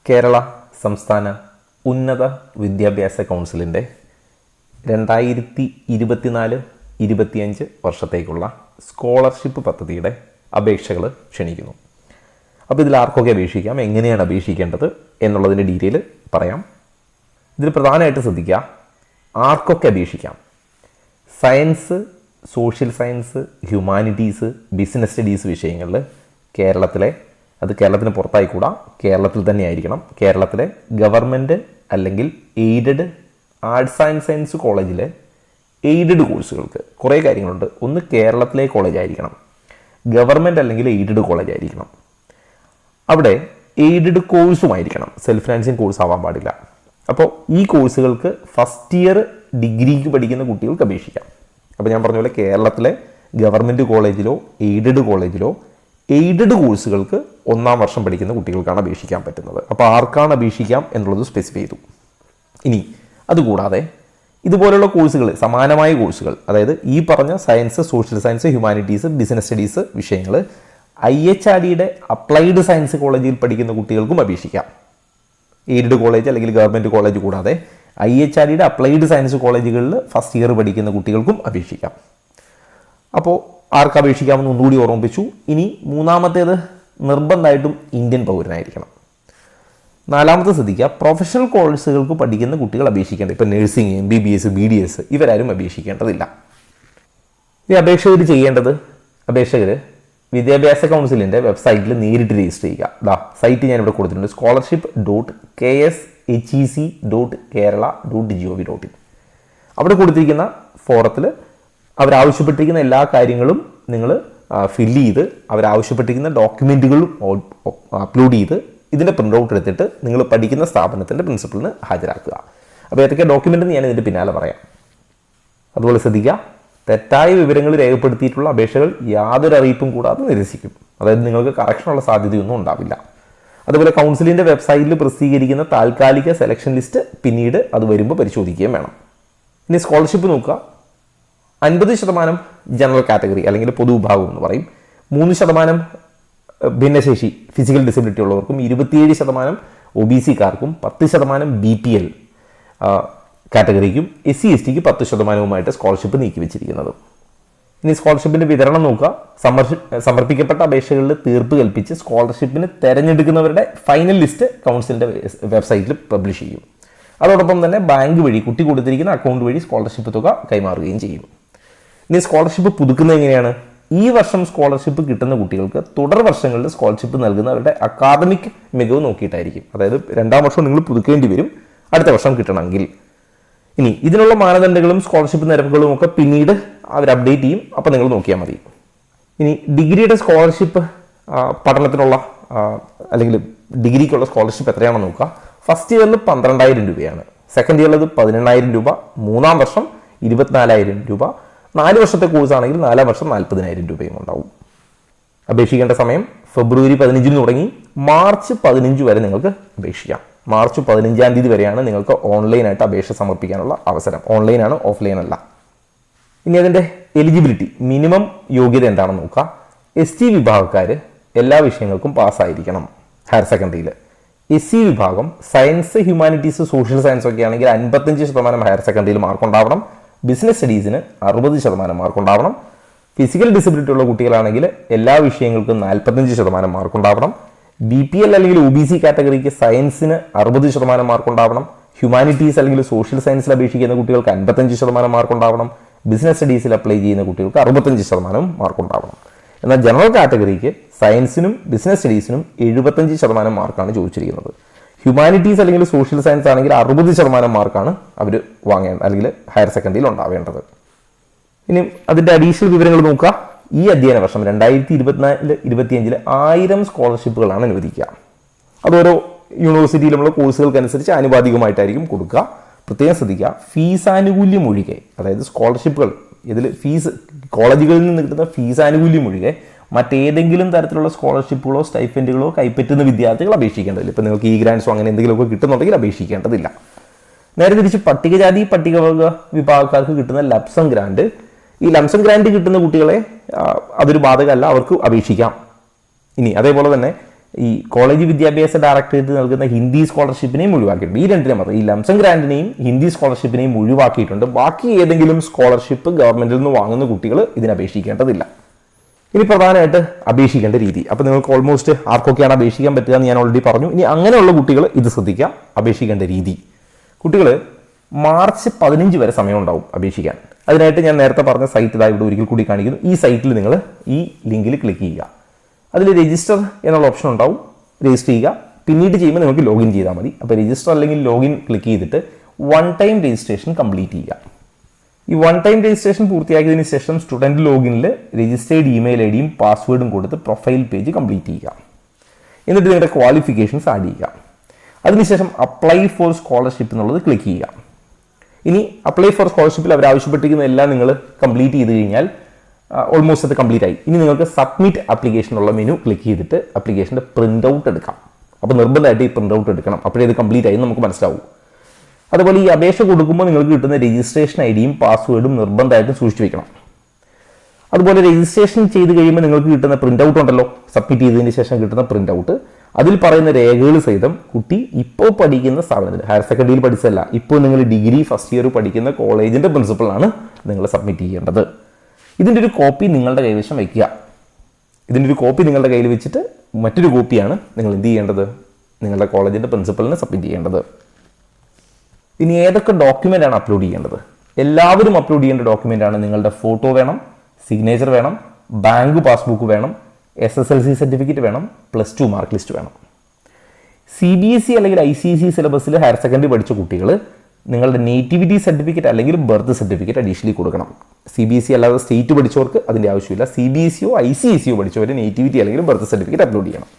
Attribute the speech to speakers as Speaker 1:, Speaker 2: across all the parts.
Speaker 1: കേരള സംസ്ഥാന ഉന്നത വിദ്യാഭ്യാസ കൗൺസിലിൻ്റെ 2024-25 വർഷത്തേക്കുള്ള സ്കോളർഷിപ്പ് പദ്ധതിയുടെ അപേക്ഷകൾ ക്ഷണിക്കുന്നു. അപ്പോൾ ഇതിൽ ആർക്കൊക്കെ അപേക്ഷിക്കാം, എങ്ങനെയാണ് അപേക്ഷിക്കേണ്ടത് എന്നുള്ളതിൻ്റെ ഡീറ്റെയിൽ പറയാം. ഇതിൽ പ്രധാനമായിട്ട് ശ്രദ്ധിക്കുക, ആർക്കൊക്കെ അപേക്ഷിക്കാം. Science, social science, humanities, business studies വിഷയങ്ങളിൽ കേരളത്തിന് പുറത്തായിക്കൂടാ, കേരളത്തിൽ തന്നെ ആയിരിക്കണം. കേരളത്തിലെ ഗവൺമെൻറ് അല്ലെങ്കിൽ എയ്ഡഡ് ആർട്സ് ആൻഡ് സയൻസ് കോളേജിലെ എയ്ഡഡ് കോഴ്സുകൾക്ക് കുറേ കാര്യങ്ങളുണ്ട്. ഒന്ന്, കേരളത്തിലെ കോളേജ് ആയിരിക്കണം, ഗവൺമെൻറ് അല്ലെങ്കിൽ എയ്ഡഡ് കോളേജ് ആയിരിക്കണം. അവിടെ എയ്ഡഡ് കോഴ്സുമായിരിക്കണം, സെൽഫ് ഫിനാൻസിങ് കോഴ്സ് ആവാൻ പാടില്ല. അപ്പോൾ ഈ കോഴ്സുകൾക്ക് ഫസ്റ്റ് ഇയർ ഡിഗ്രിക്ക് പഠിക്കുന്ന കുട്ടികൾക്ക് അപേക്ഷിക്കാം. അപ്പോൾ ഞാൻ പറഞ്ഞ പോലെ കേരളത്തിലെ ഗവൺമെൻറ് കോളേജിലോ എയ്ഡഡ് കോളേജിലോ എയ്ഡഡ് കോഴ്സുകൾക്ക് 1-ാം വർഷം പഠിക്കുന്ന കുട്ടികൾക്കാണ് അപേക്ഷിക്കാൻ പറ്റുന്നത്. അപ്പോൾ ആർക്കാണ് അപേക്ഷിക്കാം എന്നുള്ളത് സ്പെസിഫൈ ചെയ്തു. ഇനി അതുകൂടാതെ ഇതുപോലുള്ള കോഴ്സുകൾ, സമാനമായ കോഴ്സുകൾ, അതായത് ഈ പറഞ്ഞ science, social science, humanities, business studies വിഷയങ്ങൾ IHRDയുടെ അപ്ലൈഡ് സയൻസ് കോളേജിൽ പഠിക്കുന്ന കുട്ടികൾക്കും അപേക്ഷിക്കാം. എയ്ഡഡ് കോളേജ് അല്ലെങ്കിൽ ഗവൺമെൻറ് കോളേജ് കൂടാതെ IHRDയുടെ അപ്ലൈഡ് സയൻസ് കോളേജുകളിൽ ഫസ്റ്റ് ഇയർ പഠിക്കുന്ന കുട്ടികൾക്കും അപേക്ഷിക്കാം. അപ്പോൾ ആർക്ക് അപേക്ഷിക്കാമെന്ന് ഒന്നുകൂടി ഓർമ്മിപ്പിച്ചു. ഇനി മൂന്നാമത്തേത്, നിർബന്ധമായിട്ടും ഇന്ത്യൻ പൗരനായിരിക്കണം. നാലാമത്തെ ശ്രദ്ധിക്കുക, പ്രൊഫഷണൽ കോഴ്സുകൾക്ക് പഠിക്കുന്ന കുട്ടികൾ അപേക്ഷിക്കേണ്ടത്, ഇപ്പോൾ നഴ്സിംഗ്, MBBS, BDS ഇവരാരും അപേക്ഷിക്കേണ്ടതില്ല. ഈ അപേക്ഷകർ ചെയ്യേണ്ടത്, അപേക്ഷകർ വിദ്യാഭ്യാസ കൗൺസിലിൻ്റെ വെബ്സൈറ്റിൽ നേരിട്ട് രജിസ്റ്റർ ചെയ്യുക. സൈറ്റ് ഞാനിവിടെ കൊടുത്തിട്ടുണ്ട്, scholarship.kshec.kerala.gov.in. അവിടെ കൊടുത്തിരിക്കുന്ന ഫോറത്തിൽ അവരാവശ്യപ്പെട്ടിരിക്കുന്ന എല്ലാ കാര്യങ്ങളും നിങ്ങൾ ഫില്ല് ചെയ്ത്, അവരാവശ്യപ്പെട്ടിരിക്കുന്ന ഡോക്യുമെൻറ്റുകളും അപ്ലോഡ് ചെയ്ത് ഇതിൻ്റെ പ്രിൻ്റ് ഔട്ട് എടുത്തിട്ട് നിങ്ങൾ പഠിക്കുന്ന സ്ഥാപനത്തിൻ്റെ പ്രിൻസിപ്പലിന് ഹാജരാക്കുക. അപ്പോൾ ഏതൊക്കെ ഡോക്യുമെൻ്റ് ഞാൻ ഇതിൻ്റെ പിന്നാലെ പറയാം. അതുപോലെ ശ്രദ്ധിക്കുക, തെറ്റായ വിവരങ്ങൾ രേഖപ്പെടുത്തിയിട്ടുള്ള അപേക്ഷകൾ യാതൊരു അറിയിപ്പും കൂടാതെ നിരസിക്കും. അതായത് നിങ്ങൾക്ക് കറക്ഷനുള്ള സാധ്യതയൊന്നും ഉണ്ടാവില്ല. അതുപോലെ കൗൺസിലിൻ്റെ വെബ്സൈറ്റിൽ പ്രസിദ്ധീകരിക്കുന്ന താൽക്കാലിക സെലക്ഷൻ ലിസ്റ്റ് പിന്നീട് അത് വരുമ്പോൾ പരിശോധിക്കുകയും വേണം. ഇനി സ്കോളർഷിപ്പ് നോക്കുക. 50% ജനറൽ കാറ്റഗറി അല്ലെങ്കിൽ പൊതുവിഭാഗം എന്ന് പറയും, 3% ഭിന്നശേഷി ഫിസിക്കൽ ഡിസബിലിറ്റി ഉള്ളവർക്കും, 27% OBC-കാർക്കും, 10% BPL കാറ്റഗറിക്കും, SC/STക്ക് 10%-വുമായിട്ട് സ്കോളർഷിപ്പ് നീക്കി വെച്ചിരിക്കുന്നത്. ഇനി സ്കോളർഷിപ്പിൻ്റെ വിതരണം നോക്കുക. സമർപ്പിക്കപ്പെട്ട അപേക്ഷകളിൽ തീർപ്പ് കൽപ്പിച്ച് സ്കോളർഷിപ്പിന് തിരഞ്ഞെടുക്കുന്നവരുടെ ഫൈനൽ ലിസ്റ്റ് കൗൺസിലിൻ്റെ വെബ്സൈറ്റിൽ പബ്ലിഷ് ചെയ്യും. അതോടൊപ്പം തന്നെ ബാങ്ക് വഴി കുട്ടി കൊടുത്തിരിക്കുന്ന അക്കൗണ്ട് വഴി സ്കോളർഷിപ്പ് തുക കൈമാറുകയും ചെയ്യും. ഇനി സ്കോളർഷിപ്പ് പുതുക്കുന്നത് എങ്ങനെയാണ്? ഈ വർഷം സ്കോളർഷിപ്പ് കിട്ടുന്ന കുട്ടികൾക്ക് തുടർ വർഷങ്ങളിൽ സ്കോളർഷിപ്പ് നൽകുന്നവരുടെ അക്കാദമിക് മികവ് നോക്കിയിട്ടായിരിക്കും. അതായത് 2-ാം വർഷം നിങ്ങൾ പുതുക്കേണ്ടി വരും അടുത്ത വർഷം കിട്ടണമെങ്കിൽ. ഇനി ഇതിനുള്ള മാനദണ്ഡങ്ങളും സ്കോളർഷിപ്പ് നിരക്കുകളും ഒക്കെ പിന്നീട് അവർ അപ്ഡേറ്റ് ചെയ്യും. അപ്പോൾ നിങ്ങൾ നോക്കിയാൽ മതി. ഇനി ഡിഗ്രിയുടെ സ്കോളർഷിപ്പ് പഠനത്തിനുള്ള അല്ലെങ്കിൽ ഡിഗ്രിക്കുള്ള സ്കോളർഷിപ്പ് എത്രയാണെന്ന് നോക്കുക. ഫസ്റ്റ് ഇയറിൽ 12,000 രൂപയാണ്, സെക്കൻഡ് ഇയറിൽ 18,000 രൂപ, 3-ാം വർഷം 24,000 രൂപ, 4 വർഷത്തെ കോഴ്സാണെങ്കിൽ 4-ാം വർഷം 40,000 രൂപയും ഉണ്ടാവും. അപേക്ഷിക്കേണ്ട സമയം ഫെബ്രുവരി 15 തുടങ്ങി മാർച്ച് 15 വരെ നിങ്ങൾക്ക് അപേക്ഷിക്കാം. മാർച്ച് 15-ാം തീയതി വരെയാണ് നിങ്ങൾക്ക് ഓൺലൈനായിട്ട് അപേക്ഷ സമർപ്പിക്കാനുള്ള അവസരം. ഓൺലൈനാണ്, ഓഫ്ലൈൻ അല്ല. ഇനി അതിൻ്റെ എലിജിബിലിറ്റി, മിനിമം യോഗ്യത എന്താണെന്ന് നോക്കുക. ST വിഭാഗക്കാർ എല്ലാ വിഷയങ്ങൾക്കും പാസ്സായിരിക്കണം ഹയർ സെക്കൻഡറിയിൽ. SC വിഭാഗം സയൻസ്, ഹ്യൂമാനിറ്റീസ്, സോഷ്യൽ സയൻസ് ഒക്കെ ആണെങ്കിൽ 55% ഹയർ സെക്കൻഡറിയിൽ മാർക്കുണ്ടാവണം. ബിസിനസ് സ്റ്റഡീസിന് 60% മാർക്കുണ്ടാവണം. ഫിസിക്കൽ ഡിസബിലിറ്റി ഉള്ള കുട്ടികളാണെങ്കിൽ എല്ലാ വിഷയങ്ങൾക്കും 45% മാർക്കുണ്ടാവണം. BPL അല്ലെങ്കിൽ OBC കാറ്റഗറിക്ക് സയൻസിന് 60% മാർക്കുണ്ടാവണം. ഹ്യൂമാനിറ്റീസ് അല്ലെങ്കിൽ സോഷ്യൽ സയൻസിൽ അപേക്ഷിക്കുന്ന കുട്ടികൾക്ക് 55% മാർക്കുണ്ടാവണം. ബിസിനസ് സ്റ്റഡീസിൽ അപ്ലൈ ചെയ്യുന്ന കുട്ടികൾക്ക് 65% മാർക്കുണ്ടാവണം. എന്നാൽ ജനറൽ കാറ്റഗറിക്ക് സയൻസിനും ബിസിനസ് സ്റ്റഡീസിനും 75% മാർക്കാണ് ചോദിച്ചിരിക്കുന്നത്. ഹ്യൂമാനിറ്റീസ് അല്ലെങ്കിൽ സോഷ്യൽ സയൻസ് ആണെങ്കിൽ 60% മാർക്കാണ് അവർ വാങ്ങേണ്ടത് അല്ലെങ്കിൽ ഹയർ സെക്കൻഡറിയിൽ ഉണ്ടാവേണ്ടത്. ഇനി അതിൻ്റെ അഡീഷണൽ വിവരങ്ങൾ നോക്കുക. ഈ അധ്യയന വർഷം 2024-25 1000 സ്കോളർഷിപ്പുകളാണ് അനുവദിക്കുക. അതോരോ യൂണിവേഴ്സിറ്റിയിലുമുള്ള കോഴ്സുകൾക്കനുസരിച്ച് ആനുപാതികമായിട്ടായിരിക്കും കൊടുക്കുക. പ്രത്യേകം ശ്രദ്ധിക്കുക, ഫീസ് ആനുകൂല്യം ഒഴികെ, അതായത് സ്കോളർഷിപ്പുകൾ ഇതിൽ ഫീസ് കോളേജുകളിൽ നിന്ന് കിട്ടുന്ന ഫീസ് ആനുകൂല്യം ഒഴികെ മറ്റേതെങ്കിലും തരത്തിലുള്ള സ്കോളർഷിപ്പുകളോ സ്റ്റൈഫൻഡുകളോ കൈപ്പറ്റുന്ന വിദ്യാർത്ഥികൾ അപേക്ഷിക്കേണ്ടതില്ല. ഇപ്പോൾ നിങ്ങൾക്ക് ഗ്രാൻഡ്സോ അങ്ങനെ എന്തെങ്കിലുമൊക്കെ കിട്ടുന്നുണ്ടെങ്കിൽ അപേക്ഷിക്കേണ്ടതില്ല. നേരെ തിരിച്ച് പട്ടികജാതി പട്ടികവർഗ വിഭാഗക്കാർക്ക് കിട്ടുന്ന ലംസം ഗ്രാൻഡ്, ഈ ലംസം ഗ്രാൻഡ് കിട്ടുന്ന കുട്ടികളെ അതൊരു ബാധകമല്ല, അവർക്ക് അപേക്ഷിക്കാം. ഇനി അതേപോലെ തന്നെ ഈ കോളേജ് വിദ്യാഭ്യാസ ഡയറക്ടറേറ്റ് നൽകുന്ന ഹിന്ദി സ്കോളർഷിപ്പിനെയും ഒഴിവാക്കിയിട്ടുണ്ട്. ഈ രണ്ടിനെ മാത്രം, ഈ ലംസം ഗ്രാൻഡിനെയും ഹിന്ദി സ്കോളർഷിപ്പിനെയും ഒഴിവാക്കിയിട്ടുണ്ട്. ബാക്കി ഏതെങ്കിലും സ്കോളർഷിപ്പ് ഗവൺമെന്റിൽ നിന്ന് വാങ്ങുന്ന കുട്ടികൾ ഇതിന് അപേക്ഷിക്കേണ്ടതില്ല. ഇനി പ്രധാനമായിട്ട് അപേക്ഷിക്കേണ്ട രീതി. അപ്പോൾ നിങ്ങൾക്ക് ഓൾമോസ്റ്റ് ആർക്കൊക്കെയാണ് അപേക്ഷിക്കാൻ പറ്റുക എന്ന് ഞാൻ ഓൾറെഡി പറഞ്ഞു. ഇനി അങ്ങനെയുള്ള കുട്ടികൾ ഇത് ശ്രദ്ധിക്കാം. അപേക്ഷിക്കേണ്ട രീതി, കുട്ടികൾ മാർച്ച് 15 വരെ സമയം ഉണ്ടാവും അപേക്ഷിക്കാൻ. അതിനായിട്ട് ഞാൻ നേരത്തെ പറഞ്ഞ സൈറ്റ് ഇതാ ഇവിടെ ഒരിക്കൽ കൂടി കാണിക്കുന്നു. ഈ സൈറ്റിൽ നിങ്ങൾ ഈ ലിങ്കിൽ ക്ലിക്ക് ചെയ്യുക. അതിൽ രജിസ്റ്റർ എന്നുള്ള ഓപ്ഷൻ ഉണ്ടാവും. രജിസ്റ്റർ ചെയ്യുക. പിന്നീട് ചെയ്യുമ്പോൾ നിങ്ങൾക്ക് ലോഗിൻ ചെയ്താൽ മതി. അപ്പോൾ രജിസ്റ്റർ അല്ലെങ്കിൽ ലോഗിൻ ക്ലിക്ക് ചെയ്തിട്ട് 1 ടൈം രജിസ്ട്രേഷൻ കംപ്ലീറ്റ് ചെയ്യുക. ഈ 1 ടൈം രജിസ്ട്രേഷൻ പൂർത്തിയാക്കിയതിന് ശേഷം സ്റ്റുഡൻറ്റ് ലോഗിനിൽ രജിസ്റ്റേർഡ് ഇമെയിൽ ഐ ഡിയും പാസ്വേഡും കൊടുത്ത് പ്രൊഫൈൽ പേജ് കംപ്ലീറ്റ് ചെയ്യുക. എന്നിട്ട് നിങ്ങളുടെ ക്വാളിഫിക്കേഷൻസ് ആഡ് ചെയ്യുക. അതിനുശേഷം അപ്ലൈ ഫോർ സ്കോളർഷിപ്പ് എന്നുള്ളത് ക്ലിക്ക് ചെയ്യുക. ഇനി അപ്ലൈ ഫോർ സ്കോളർഷിപ്പിൽ അവർ ആവശ്യപ്പെട്ടിരിക്കുന്ന എല്ലാം നിങ്ങൾ കംപ്ലീറ്റ് ചെയ്ത് കഴിഞ്ഞാൽ ഓൾമോസ്റ്റ് അത് കംപ്ലീറ്റ് ആയി. ഇനി നിങ്ങൾക്ക് സബ്മിറ്റ് ആപ്ലിക്കേഷൻ ഉള്ള മെനു ക്ലിക്ക് ചെയ്തിട്ട് ആപ്ലിക്കേഷൻ്റെ പ്രിൻ്റ് ഔട്ട് എടുക്കാം. അപ്പോൾ നിർബന്ധമായിട്ട് ഈ പ്രിൻ്റ് ഔട്ട് എടുക്കണം. അപ്പോഴേ ഇത് കംപ്ലീറ്റ് ആയി നമുക്ക് മനസ്സിലാവും. അതുപോലെ ഈ അപേക്ഷ കൊടുക്കുമ്പോൾ നിങ്ങൾക്ക് കിട്ടുന്ന രജിസ്ട്രേഷൻ ഐ ഡിയും പാസ്വേഡും നിർബന്ധമായിട്ടും സൂക്ഷിച്ചു വെക്കണം. അതുപോലെ രജിസ്ട്രേഷൻ ചെയ്ത് കഴിയുമ്പോൾ നിങ്ങൾക്ക് കിട്ടുന്ന പ്രിൻ്റ് ഔട്ട് ഉണ്ടല്ലോ, സബ്മിറ്റ് ചെയ്തതിന് ശേഷം കിട്ടുന്ന പ്രിൻ്റ് ഔട്ട്, അതിൽ പറയുന്ന രേഖകൾ സഹിതം കുട്ടി ഇപ്പോൾ പഠിക്കുന്ന സ്ഥാപനത്തിൽ, ഹയർ സെക്കൻഡറിയിൽ പഠിച്ചതല്ല, ഇപ്പോൾ നിങ്ങൾ ഡിഗ്രി ഫസ്റ്റ് ഇയർ പഠിക്കുന്ന കോളേജിൻ്റെ പ്രിൻസിപ്പളാണ് നിങ്ങൾ സബ്മിറ്റ് ചെയ്യേണ്ടത്. ഇതിൻ്റെ ഒരു കോപ്പി നിങ്ങളുടെ കൈവശം വയ്ക്കുക. ഇതിൻ്റെ ഒരു കോപ്പി നിങ്ങളുടെ കയ്യിൽ വെച്ചിട്ട് മറ്റൊരു കോപ്പിയാണ് നിങ്ങൾ എന്ത് ചെയ്യേണ്ടത്, നിങ്ങളുടെ കോളേജിൻ്റെ പ്രിൻസിപ്പലിന് സബ്മിറ്റ് ചെയ്യേണ്ടത്. ഇനി ഏതൊക്കെ ഡോക്യുമെൻ്റ് ആണ് അപ്ലോഡ് ചെയ്യേണ്ടത്? എല്ലാവരും അപ്ലോഡ് ചെയ്യേണ്ട ഡോക്യുമെൻ്റ് ആണ് നിങ്ങളുടെ ഫോട്ടോ വേണം, സിഗ്നേച്ചർ വേണം, ബാങ്ക് പാസ്ബുക്ക് വേണം, SSLC സർട്ടിഫിക്കറ്റ് വേണം, +2 മാർക്ക് ലിസ്റ്റ് വേണം. CBSE അല്ലെങ്കിൽ ICSE സിലബസിൽ ഹയർ സെക്കൻഡറി പഠിച്ച കുട്ടികൾ നിങ്ങളുടെ നേറ്റിവിറ്റി സർട്ടിഫിക്കറ്റ് അല്ലെങ്കിൽ ബർത്ത് സർട്ടിഫിക്കറ്റ് അഡീഷണലി കൊടുക്കണം. CBSE അല്ലാതെ സ്റ്റേറ്റ് പഠിച്ചവർക്ക് അതിൻ്റെ ആവശ്യമില്ല. CBSEയോ ICSEയോ പഠിച്ചവർ നേറ്റിവിറ്റി അല്ലെങ്കിൽ ബർത്ത് സർട്ടിഫിക്കറ്റ് അപ്ലോഡ് ചെയ്യണം.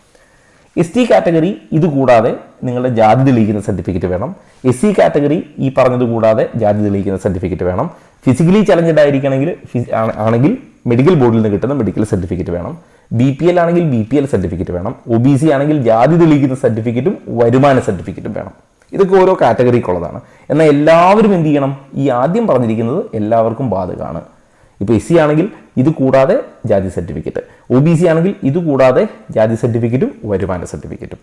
Speaker 1: ST കാറ്റഗറി ഇത് കൂടാതെ നിങ്ങളുടെ ജാതി തെളിയിക്കുന്ന സർട്ടിഫിക്കറ്റ് വേണം. SC കാറ്റഗറി ഈ പറഞ്ഞത് കൂടാതെ ജാതി തെളിയിക്കുന്ന സർട്ടിഫിക്കറ്റ് വേണം. ഫിസിക്കലി ചലഞ്ചഡ് ആണെങ്കിൽ മെഡിക്കൽ ബോർഡിൽ നിന്ന് കിട്ടുന്ന മെഡിക്കൽ സർട്ടിഫിക്കറ്റ് വേണം. BPL ആണെങ്കിൽ BPL സർട്ടിഫിക്കറ്റ് വേണം. OBC ആണെങ്കിൽ ജാതി തെളിയിക്കുന്ന സർട്ടിഫിക്കറ്റും വരുമാന സർട്ടിഫിക്കറ്റും വേണം. ഇതൊക്കെ ഓരോ കാറ്റഗറിക്കുള്ളതാണ്. എന്നാൽ എല്ലാവരും എന്ത് ചെയ്യണം? ഈ ആദ്യം പറഞ്ഞിരിക്കുന്നത് എല്ലാവർക്കും ബാധകമാണ്. ഇപ്പോൾ SC ആണെങ്കിൽ ഇത് കൂടാതെ ജാതി സർട്ടിഫിക്കറ്റ്, OBC ആണെങ്കിൽ ഇത് കൂടാതെ ജാതി സർട്ടിഫിക്കറ്റും വരുമാന സർട്ടിഫിക്കറ്റും.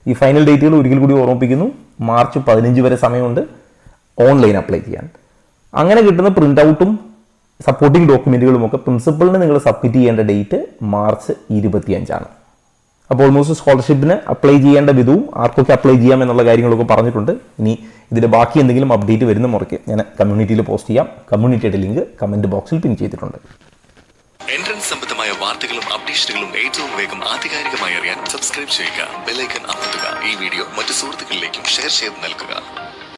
Speaker 1: ഈ ഫൈനൽ ഡേറ്റുകൾ ഒരിക്കൽ കൂടി ഓർമ്മിപ്പിക്കുന്നു. മാർച്ച് 15 വരെ സമയമുണ്ട് ഓൺലൈൻ അപ്ലൈ ചെയ്യാൻ. അങ്ങനെ കിട്ടുന്ന പ്രിൻ്റ് ഔട്ടും സപ്പോർട്ടിംഗ് ഡോക്യുമെൻറ്റുകളും ഒക്കെ പ്രിൻസിപ്പളിന് നിങ്ങൾ സബ്മിറ്റ് ചെയ്യേണ്ട ഡേറ്റ് മാർച്ച് 25 അപ്പോൾ ഓൾമോസ്റ്റ് സ്കോളർഷിപ്പിന് അപ്ലൈ ചെയ്യേണ്ട വിധവും ആർക്കൊക്കെ അപ്ലൈ ചെയ്യാം എന്നുള്ള കാര്യങ്ങളൊക്കെ പറഞ്ഞിട്ടുണ്ട്. ഇനി ഇതിൻ്റെ ബാക്കി എന്തെങ്കിലും അപ്ഡേറ്റ് വരുന്ന മുറയ്ക്ക് ഞാൻ കമ്മ്യൂണിറ്റിയിൽ പോസ്റ്റ് ചെയ്യാം. കമ്മ്യൂണിറ്റിയുടെ ലിങ്ക് കമൻറ്റ് ബോക്സിൽ പിൻ ചെയ്തിട്ടുണ്ട്.
Speaker 2: എൻട്രൻസ് സംബന്ധമായ വാർത്തകളും അപ്ഡേഷനുകളും ഏറ്റവും വേഗം ആധികാരികമായി അറിയാൻ സബ്സ്ക്രൈബ് ചെയ്യുക, ബെൽ ഐക്കൺ അമർത്തുക. ഈ വീഡിയോ മറ്റു സുഹൃത്തുക്കളിലേക്കും ഷെയർ ചെയ്ത് നൽകുക.